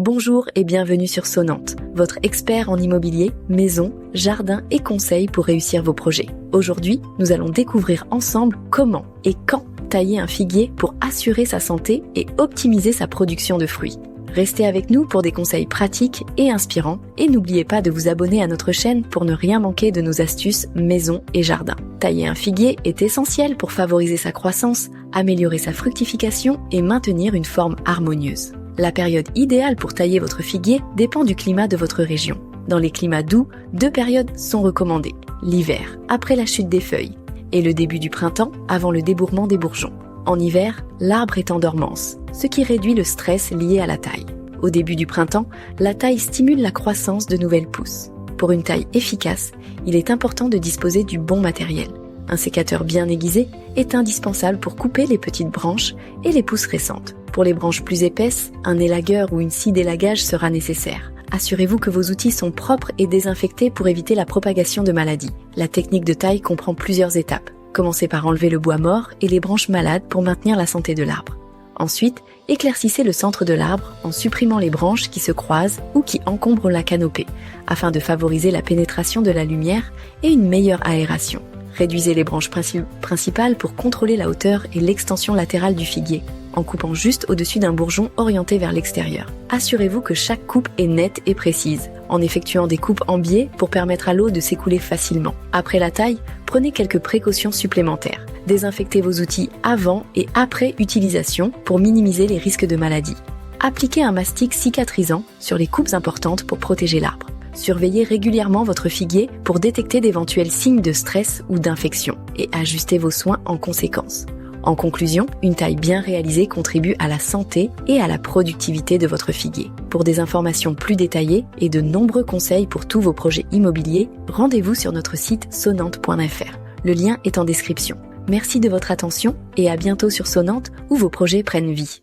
Bonjour et bienvenue sur Sonante, votre expert en immobilier, maison, jardin et conseils pour réussir vos projets. Aujourd'hui, nous allons découvrir ensemble comment et quand tailler un figuier pour assurer sa santé et optimiser sa production de fruits. Restez avec nous pour des conseils pratiques et inspirants et n'oubliez pas de vous abonner à notre chaîne pour ne rien manquer de nos astuces maison et jardin. Tailler un figuier est essentiel pour favoriser sa croissance, améliorer sa fructification et maintenir une forme harmonieuse. La période idéale pour tailler votre figuier dépend du climat de votre région. Dans les climats doux, 2 périodes sont recommandées. L'hiver, après la chute des feuilles, et le début du printemps, avant le débourrement des bourgeons. En hiver, l'arbre est en dormance, ce qui réduit le stress lié à la taille. Au début du printemps, la taille stimule la croissance de nouvelles pousses. Pour une taille efficace, il est important de disposer du bon matériel. Un sécateur bien aiguisé est indispensable pour couper les petites branches et les pousses récentes. Pour les branches plus épaisses, un élagueur ou une scie d'élagage sera nécessaire. Assurez-vous que vos outils sont propres et désinfectés pour éviter la propagation de maladies. La technique de taille comprend plusieurs étapes. Commencez par enlever le bois mort et les branches malades pour maintenir la santé de l'arbre. Ensuite, éclaircissez le centre de l'arbre en supprimant les branches qui se croisent ou qui encombrent la canopée, afin de favoriser la pénétration de la lumière et une meilleure aération. Réduisez les branches principales pour contrôler la hauteur et l'extension latérale du figuier, en coupant juste au-dessus d'un bourgeon orienté vers l'extérieur. Assurez-vous que chaque coupe est nette et précise, en effectuant des coupes en biais pour permettre à l'eau de s'écouler facilement. Après la taille, prenez quelques précautions supplémentaires. Désinfectez vos outils avant et après utilisation pour minimiser les risques de maladie. Appliquez un mastic cicatrisant sur les coupes importantes pour protéger l'arbre. Surveillez régulièrement votre figuier pour détecter d'éventuels signes de stress ou d'infection et ajustez vos soins en conséquence. En conclusion, une taille bien réalisée contribue à la santé et à la productivité de votre figuier. Pour des informations plus détaillées et de nombreux conseils pour tous vos projets immobiliers, rendez-vous sur notre site sonante.fr. Le lien est en description. Merci de votre attention et à bientôt sur Sonante où vos projets prennent vie.